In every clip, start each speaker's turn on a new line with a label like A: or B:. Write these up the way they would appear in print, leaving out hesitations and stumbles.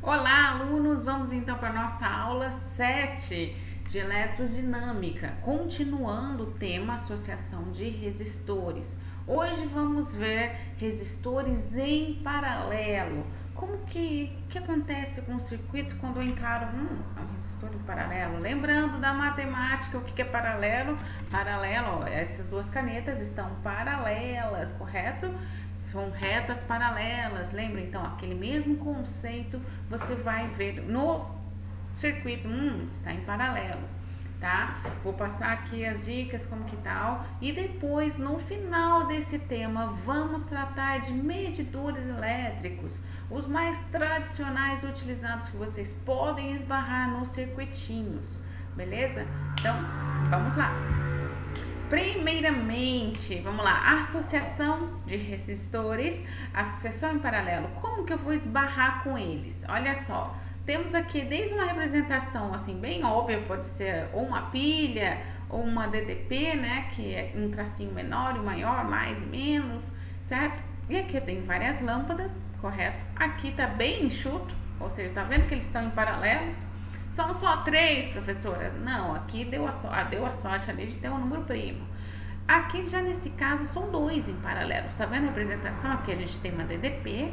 A: Olá, alunos! Vamos então para a nossa aula 7 de eletrodinâmica, continuando o tema associação de resistores. Hoje vamos ver resistores em paralelo. Como que acontece com o circuito quando eu encaro um resistor em paralelo? Lembrando da matemática, o que é paralelo? Paralelo, ó, essas duas canetas estão paralelas, correto? São retas paralelas, lembra? Então, aquele mesmo conceito você vai ver no circuito, está em paralelo, tá? Vou passar aqui as dicas, como que tal, e depois, no final desse tema, vamos tratar de medidores elétricos, os mais tradicionais utilizados que vocês podem esbarrar nos circuitinhos, beleza? Então, vamos lá. Primeiramente, vamos lá, associação de resistores, associação em paralelo. Como que eu vou esbarrar com eles? Olha só, temos aqui desde uma representação assim bem óbvia, pode ser ou uma pilha ou uma DDP, né, que é um tracinho menor e maior, mais e menos, certo? E aqui eu tenho várias lâmpadas, correto? Aqui tá bem enxuto, ou seja, tá vendo que eles estão em paralelo? São só 3, professora? Não, aqui deu a sorte ali de ter um número primo. Aqui já nesse caso são 2 em paralelo. Está vendo a representação? Aqui a gente tem uma DDP,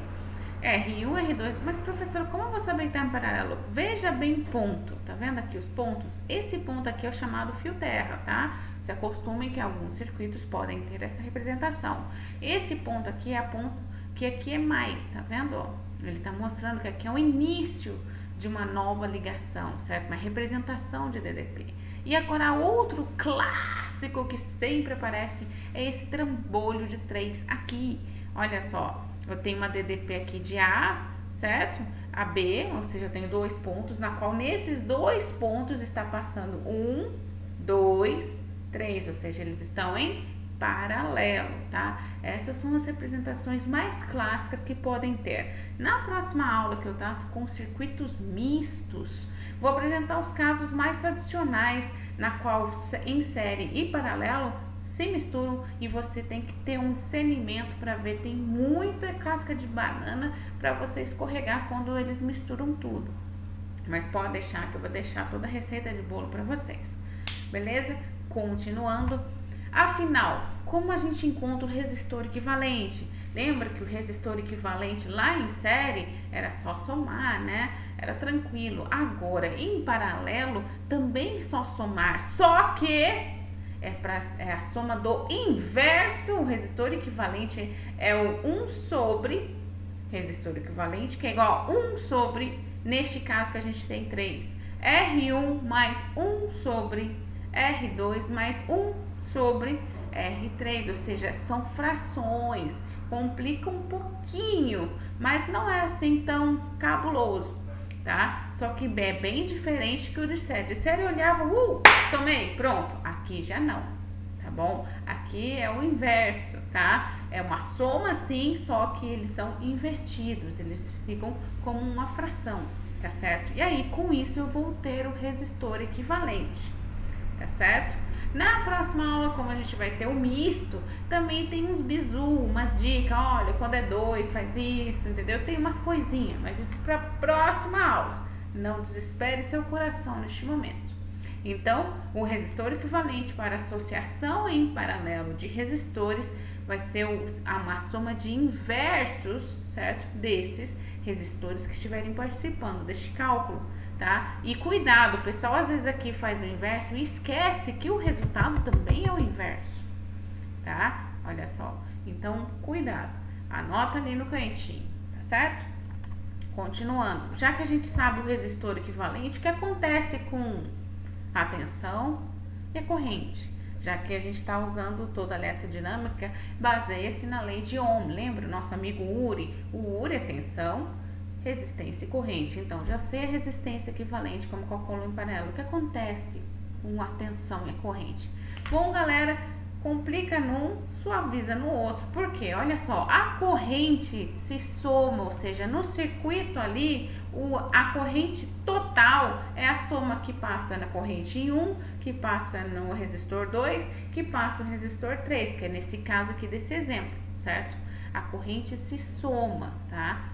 A: R1, R2. Mas professora, como eu vou saber que está em paralelo? Veja bem ponto. Tá vendo aqui os pontos? Esse ponto aqui é o chamado fio terra, tá? Se acostumem que alguns circuitos podem ter essa representação. Esse ponto aqui é ponto que aqui é mais, tá vendo? Ele está mostrando que aqui é o início de uma nova ligação, certo? Uma representação de DDP. E agora outro clássico que sempre aparece é esse trambolho de 3 aqui. Olha só, eu tenho uma DDP aqui de A, certo? A B, ou seja, eu tenho 2 pontos, na qual nesses 2 pontos está passando 1, 2, 3, ou seja, eles estão em paralelo, tá? Essas são as representações mais clássicas que podem ter. Na próxima aula que eu tava com circuitos mistos, vou apresentar os casos mais tradicionais, na qual em série e paralelo se misturam e você tem que ter um discernimento para ver, tem muita casca de banana para você escorregar quando eles misturam tudo. Mas pode deixar que eu vou deixar toda a receita de bolo para vocês. Beleza? Continuando. Afinal, como a gente encontra o resistor equivalente? Lembra que o resistor equivalente lá em série era só somar, né? Era tranquilo. Agora, em paralelo, também só somar. Só que é a soma do inverso. O resistor equivalente é o 1 sobre resistor equivalente, que é igual a 1 sobre, neste caso que a gente tem 3. R1 mais 1 sobre R2 mais 1 sobre R3, ou seja, são frações, complica um pouquinho, mas não é assim tão cabuloso, tá? Só que é bem diferente que o de série. De série eu olhava, somei, pronto. Aqui já não, tá bom? Aqui é o inverso, tá? É uma soma sim, só que eles são invertidos, eles ficam como uma fração, tá certo? E aí, com isso, eu vou ter o resistor equivalente, tá certo? Na próxima aula, como a gente vai ter o misto, também tem uns bizu, umas dicas, olha, quando é 2 faz isso, entendeu? Tem umas coisinhas, mas isso para a próxima aula. Não desespere seu coração neste momento. Então, o resistor equivalente para associação em paralelo de resistores vai ser uma soma de inversos, certo? Desses resistores que estiverem participando deste cálculo. Tá? E cuidado, o pessoal às vezes aqui faz o inverso e esquece que o resultado também é o inverso, tá? Olha só, então cuidado, anota ali no cantinho, tá certo? Continuando, já que a gente sabe o resistor equivalente, o que acontece com a tensão e a corrente? Já que a gente está usando toda a eletrodinâmica, baseia-se na lei de Ohm, lembra o nosso amigo Uri? O Uri é tensão, resistência e corrente. Então, já sei a resistência equivalente como calculo em paralelo. O que acontece com a tensão e a corrente? Bom, galera, complica num, suaviza no outro. Por quê? Olha só, a corrente se soma, ou seja, no circuito ali, a corrente total é a soma que passa na corrente em 1, que passa no resistor 2, que passa no resistor 3, que é nesse caso aqui desse exemplo, certo? A corrente se soma, tá?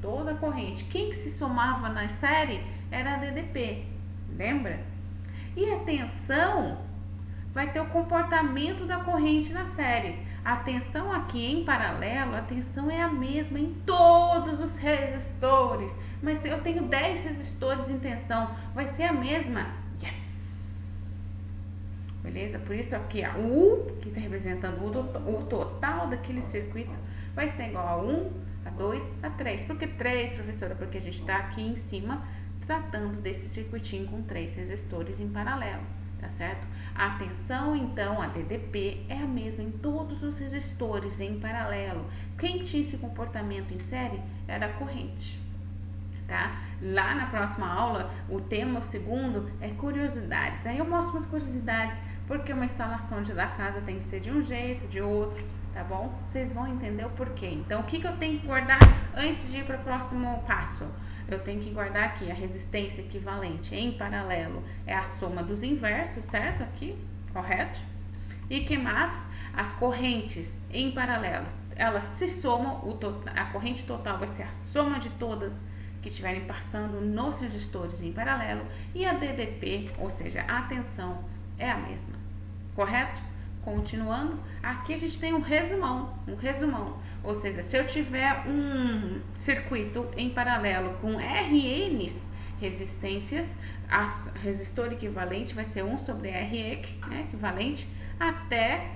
A: toda a corrente. Quem que se somava na série era a DDP, lembra? E a tensão vai ter o comportamento da corrente na série. A tensão aqui em paralelo, a tensão é a mesma em todos os resistores. Mas se eu tenho 10 resistores em tensão, vai ser a mesma? Yes! Beleza? Por isso aqui a U, que está representando o total daquele circuito, vai ser igual a 1, a 2, a 3. Por que 3, professora? Porque a gente está aqui em cima tratando desse circuitinho com 3 resistores em paralelo, tá certo? A tensão, então, a DDP, é a mesma em todos os resistores em paralelo. Quem tinha esse comportamento em série era a corrente, tá? Lá na próxima aula, o tema, o segundo, é curiosidades. Aí eu mostro umas curiosidades, porque uma instalação da casa tem que ser de um jeito, de outro, tá bom? Vocês vão entender o porquê. Então, o que eu tenho que guardar antes de ir para o próximo passo? Eu tenho que guardar aqui a resistência equivalente em paralelo é a soma dos inversos, certo? Aqui, correto? E que mais? As correntes em paralelo, elas se somam, a corrente total vai ser a soma de todas que estiverem passando nos resistores em paralelo, e a DDP, ou seja, a tensão, é a mesma, correto? Continuando, aqui a gente tem um resumão. Ou seja, se eu tiver um circuito em paralelo com RNs resistências, resistor equivalente vai ser 1 sobre RE, né, equivalente, até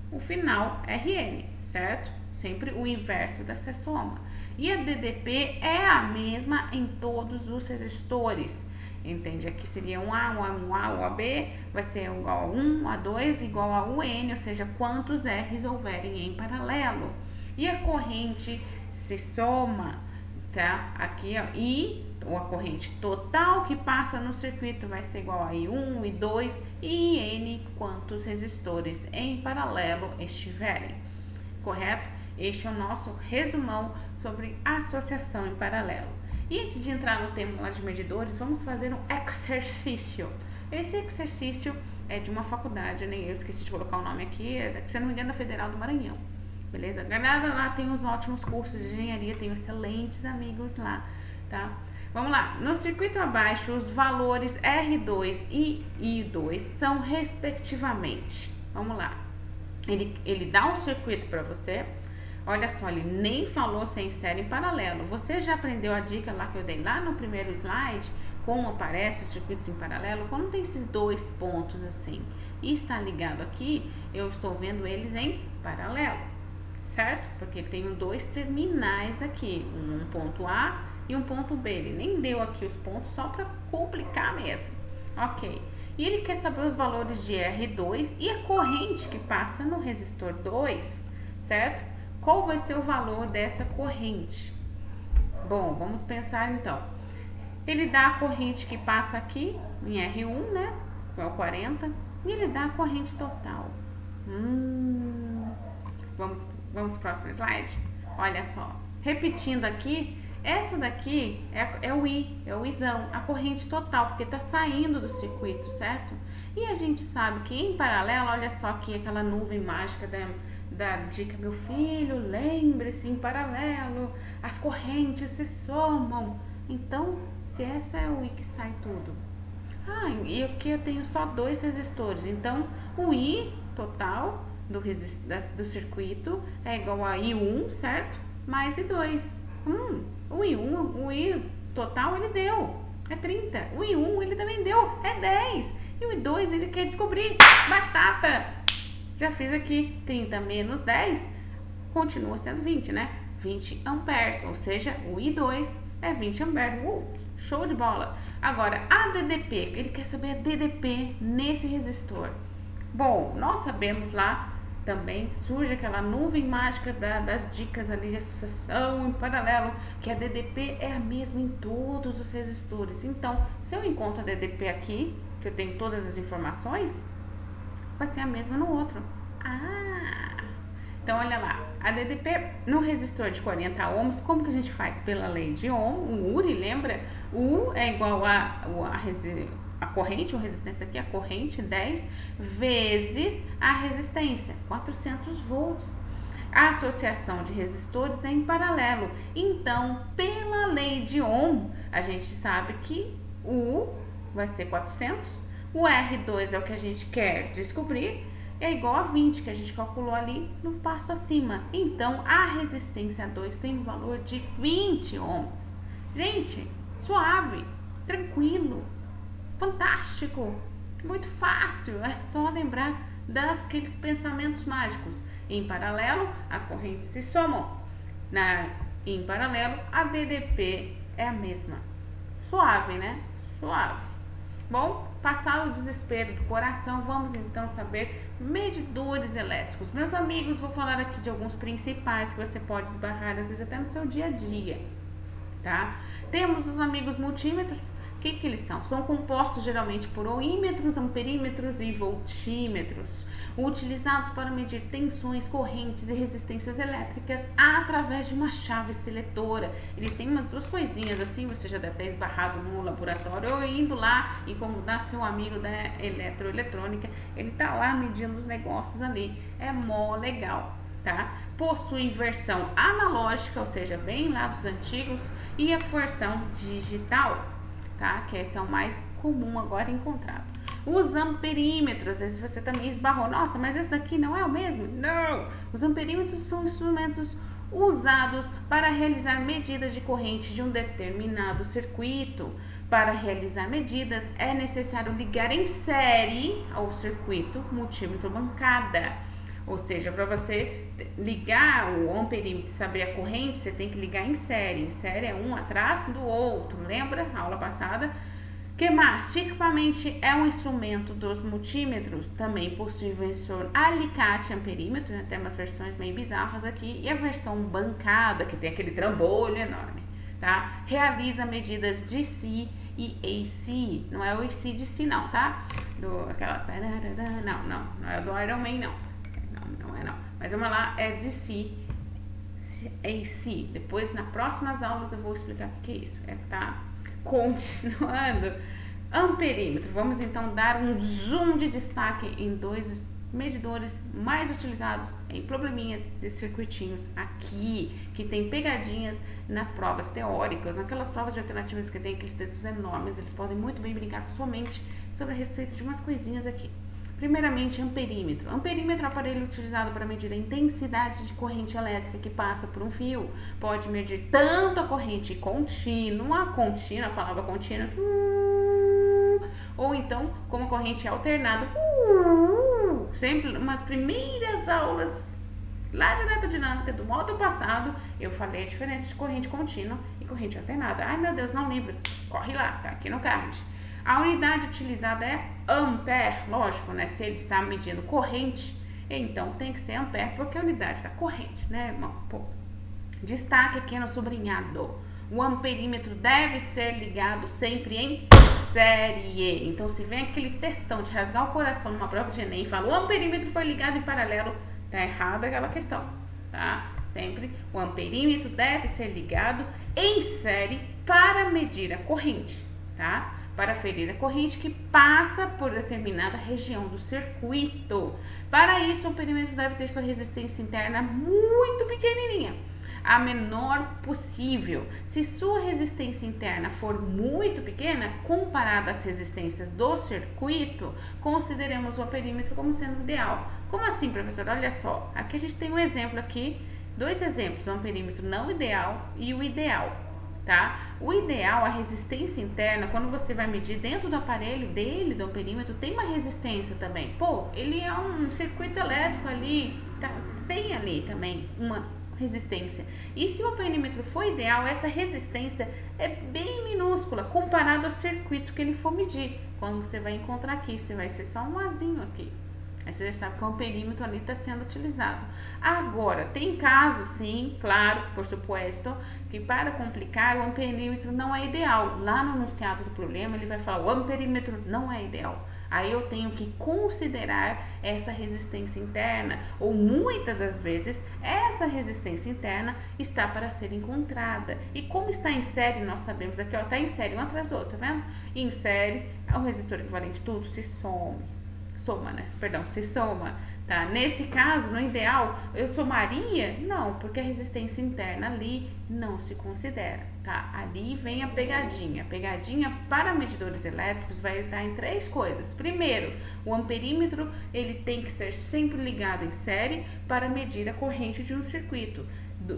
A: o final RN, certo? Sempre o inverso dessa soma. E a DDP é a mesma em todos os resistores. Entende? Aqui seria um A, um AB, vai ser igual a 1, a 2, igual a UN, ou seja, quantos R's houverem em paralelo. E a corrente se soma, tá? Aqui, ó, I, ou a corrente total que passa no circuito vai ser igual a I1, I2 e N, quantos resistores em paralelo estiverem, correto? Este é o nosso resumão sobre associação em paralelo. E antes de entrar no tema de medidores, vamos fazer um exercício. Esse exercício é de uma faculdade, eu esqueci de colocar o nome aqui, se não me engano, da Federal do Maranhão. Beleza? Galera, lá tem uns ótimos cursos de engenharia, tem excelentes amigos lá, tá? Vamos lá. No circuito abaixo, os valores R2 e I2 são respectivamente. Vamos lá. Ele dá um circuito para você. Olha só, ele nem falou sem série em paralelo. Você já aprendeu a dica lá que eu dei lá no primeiro slide? Como aparece os circuitos em paralelo? Quando tem esses dois pontos assim e está ligado aqui, eu estou vendo eles em paralelo, certo? Porque ele tem dois terminais aqui, um ponto A e um ponto B. Ele nem deu aqui os pontos só para complicar mesmo. Ok. E ele quer saber os valores de R2 e a corrente que passa no resistor 2, certo? Qual vai ser o valor dessa corrente? Bom, vamos pensar então. Ele dá a corrente que passa aqui em R1, né? Que é o 40. E ele dá a corrente total. Vamos para o próximo slide? Olha só. Repetindo aqui, essa daqui é o I, é o Izão, a corrente total, porque está saindo do circuito, certo? E a gente sabe que em paralelo, olha só aqui aquela nuvem mágica da dica, meu filho, lembre-se, em paralelo, as correntes se somam. Então, se essa é o I que sai tudo. E aqui eu tenho só dois resistores, então o I total do circuito é igual a I1, certo? Mais I2. O I total ele deu, é 30. O I1 ele também deu, é 10. E o I2 ele quer descobrir, batata! Já fiz aqui, 30 menos 10, continua sendo 20, né? 20 amperes, ou seja, o I2 é 20 amperes. Show de bola! Agora, a DDP, ele quer saber a DDP nesse resistor. Bom, nós sabemos lá, também surge aquela nuvem mágica das dicas ali de associação em paralelo, que a DDP é a mesma em todos os resistores. Então, se eu encontro a DDP aqui, que eu tenho todas as informações, vai ser a mesma no outro. Então olha lá, a DDP no resistor de 40 ohms, como que a gente faz? Pela lei de Ohm, o URI, lembra? O U é igual a corrente, ou resistência aqui, a corrente 10 vezes a resistência, 400 volts. A associação de resistores é em paralelo. Então, pela lei de Ohm, a gente sabe que o U vai ser 400, o R2 é o que a gente quer descobrir, é igual a 20, que a gente calculou ali no passo acima. Então, a resistência 2 tem um valor de 20 ohms. Gente, suave, tranquilo, fantástico, muito fácil. É só lembrar daqueles pensamentos mágicos. Em paralelo, as correntes se somam. Em paralelo, a DDP é a mesma. Suave, né? Suave. Bom, passado o desespero do coração, vamos então saber medidores elétricos. Meus amigos, vou falar aqui de alguns principais que você pode esbarrar, às vezes até no seu dia a dia, tá? Temos os amigos multímetros. O que eles são? São compostos geralmente por ohmímetros, amperímetros e voltímetros, utilizados para medir tensões, correntes e resistências elétricas através de uma chave seletora. Ele tem umas duas coisinhas assim, você já deve ter esbarrado no laboratório ou indo lá incomodar seu amigo da eletroeletrônica, ele tá lá medindo os negócios ali, é mó legal, tá? Possui versão analógica, ou seja, bem lá dos antigos, e a versão digital, tá? Que esse é o mais comum agora encontrado. Os amperímetros, às vezes você também esbarrou, nossa, mas esse daqui não é o mesmo? Não! Os amperímetros são instrumentos usados para realizar medidas de corrente de um determinado circuito. Para realizar medidas, é necessário ligar em série ao circuito multímetro bancada. Ou seja, para você ligar o amperímetro e saber a corrente, você tem que ligar em série. Em série é um atrás do outro, lembra? A aula passada. Que mais? Tipicamente é um instrumento dos multímetros, também possui versão alicate amperímetro, né? Tem umas versões meio bizarras aqui, e a versão bancada, que tem aquele trambolho enorme, tá? Realiza medidas DC e AC, não é o AC/DC não, tá? Não é do Iron Man não, mas vamos lá, é DC, AC, depois nas próximas aulas eu vou explicar o que é isso, tá? Continuando, amperímetro. Vamos então dar um zoom de destaque em dois medidores mais utilizados em probleminhas de circuitinhos aqui, que tem pegadinhas nas provas teóricas, naquelas provas de alternativas que tem aqueles textos enormes, eles podem muito bem brincar com sua mente sobre a respeito de umas coisinhas aqui. Primeiramente, amperímetro. Amperímetro é um aparelho utilizado para medir a intensidade de corrente elétrica que passa por um fio. Pode medir tanto a corrente contínua, a palavra contínua, ou então como a corrente alternada. Sempre umas primeiras aulas lá de eletrodinâmica do módulo passado, eu falei a diferença de corrente contínua e corrente alternada. Ai meu Deus, não lembro. Corre lá, tá aqui no card. A unidade utilizada é ampere, lógico, né? Se ele está medindo corrente, então tem que ser ampere, porque a unidade da corrente, né, irmão? Pô. Destaque aqui no sublinhado. O amperímetro deve ser ligado sempre em série. Então, se vem aquele textão de rasgar o coração numa prova de Enem e fala o amperímetro foi ligado em paralelo, tá errada aquela questão, tá? Sempre o amperímetro deve ser ligado em série para medir a corrente, tá? Para aferir a corrente que passa por determinada região do circuito. Para isso, o amperímetro deve ter sua resistência interna muito pequenininha, a menor possível. Se sua resistência interna for muito pequena, comparada às resistências do circuito, consideremos o amperímetro como sendo ideal. Como assim, professor? Olha só, aqui a gente tem um exemplo aqui, dois exemplos, o amperímetro não ideal e o ideal. Tá? O ideal, a resistência interna, quando você vai medir dentro do aparelho dele, do amperímetro, tem uma resistência também. Pô, ele é um circuito elétrico ali, tá? Tem ali também uma resistência. E se o amperímetro for ideal, essa resistência é bem minúscula comparado ao circuito que ele for medir. Quando você vai encontrar aqui, você vai ser só um azinho aqui. Aí você já sabe que o amperímetro ali está sendo utilizado. Agora, tem casos, sim, claro, por supuesto, que para complicar o amperímetro não é ideal. Lá no enunciado do problema ele vai falar o amperímetro não é ideal. Aí eu tenho que considerar essa resistência interna, ou muitas das vezes essa resistência interna está para ser encontrada. E como está em série, nós sabemos aqui, ó, está em série um atrás do outro, tá vendo? E em série, o resistor equivalente tudo se soma, se soma, Tá? Nesse caso, no ideal, eu somaria? Não, porque a resistência interna ali não se considera, tá? Ali vem a pegadinha. A pegadinha para medidores elétricos vai estar em 3 coisas. Primeiro, o amperímetro ele tem que ser sempre ligado em série para medir a corrente de um circuito.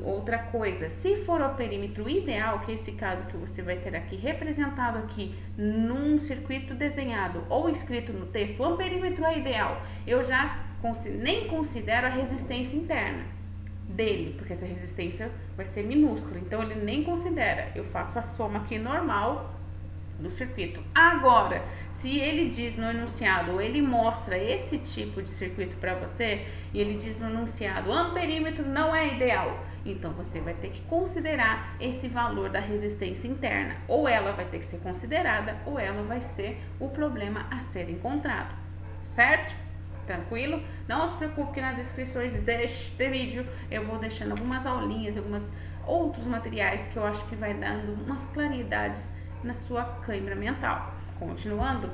A: Outra coisa, se for o perímetro ideal, que é esse caso que você vai ter aqui representado aqui num circuito desenhado ou escrito no texto, o amperímetro é ideal, eu já nem considero a resistência interna dele, porque essa resistência vai ser minúscula, então ele nem considera, eu faço a soma aqui normal do circuito. Agora, se ele diz no enunciado, ou ele mostra esse tipo de circuito para você, e ele diz no enunciado, o amperímetro não é ideal, então você vai ter que considerar esse valor da resistência interna, ou ela vai ter que ser considerada, ou ela vai ser o problema a ser encontrado, certo? Tranquilo? Não se preocupe que nas descrições deste vídeo eu vou deixando algumas aulinhas, alguns outros materiais que eu acho que vai dando umas claridades na sua câimbra mental. Continuando,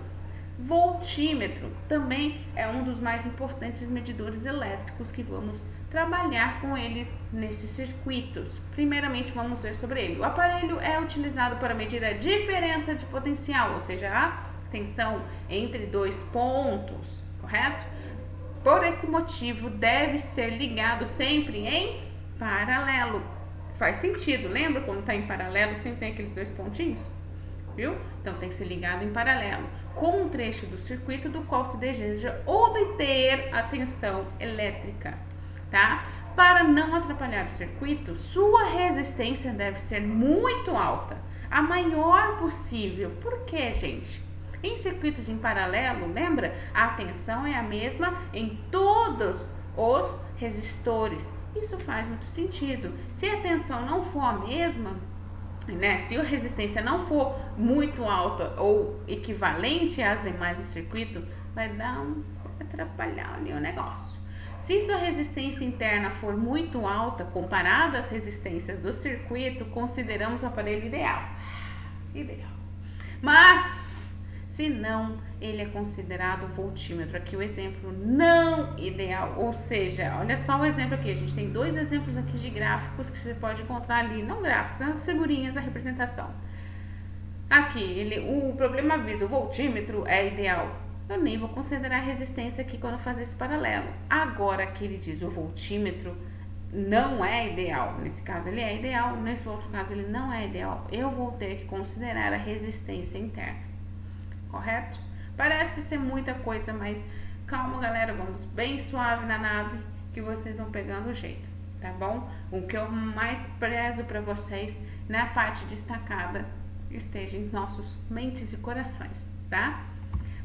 A: voltímetro também é um dos mais importantes medidores elétricos que vamos trabalhar com eles nesses circuitos. Primeiramente vamos ver sobre ele. O aparelho é utilizado para medir a diferença de potencial, ou seja, a tensão entre 2 pontos, correto? Por esse motivo deve ser ligado sempre em paralelo. Faz sentido, lembra quando está em paralelo sempre tem aqueles 2 pontinhos? Viu? Então tem que ser ligado em paralelo com um trecho do circuito do qual se deseja obter a tensão elétrica, tá? Para não atrapalhar o circuito, sua resistência deve ser muito alta, a maior possível. Por quê, gente? Em circuitos em paralelo, lembra? A tensão é a mesma em todos os resistores. Isso faz muito sentido. Se a tensão não for a mesma, né? Se a resistência não for muito alta ou equivalente às demais do circuito, vai atrapalhar ali o negócio. Se sua resistência interna for muito alta, comparada às resistências do circuito, consideramos o aparelho ideal. Mas, se não, ele é considerado voltímetro. Aqui o exemplo não ideal, ou seja, olha só o exemplo aqui, a gente tem 2 exemplos aqui de gráficos que você pode encontrar ali, não gráficos, são as figurinhas da representação. Aqui, o problema avisa, o voltímetro é ideal. Eu nem vou considerar a resistência aqui quando fazer esse paralelo. Agora aqui ele diz o voltímetro não é ideal. Nesse caso ele é ideal, nesse outro caso ele não é ideal. Eu vou ter que considerar a resistência interna. Correto? Parece ser muita coisa, mas calma, galera, vamos bem suave na nave que vocês vão pegando o jeito, tá bom? O que eu mais prezo para vocês na parte destacada esteja em nossos mentes e corações, tá?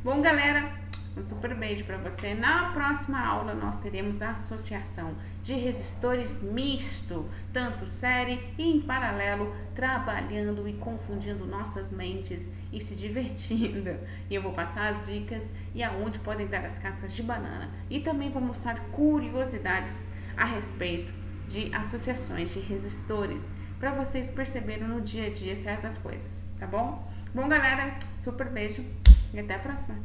A: Bom, galera, um super beijo para você. Na próxima aula nós teremos a associação de resistores misto, tanto série e em paralelo, trabalhando e confundindo nossas mentes e se divertindo. E eu vou passar as dicas e aonde podem dar as cascas de banana. E também vou mostrar curiosidades a respeito de associações de resistores, para vocês perceberem no dia a dia certas coisas, tá bom? Bom, galera, super beijo e até a próxima.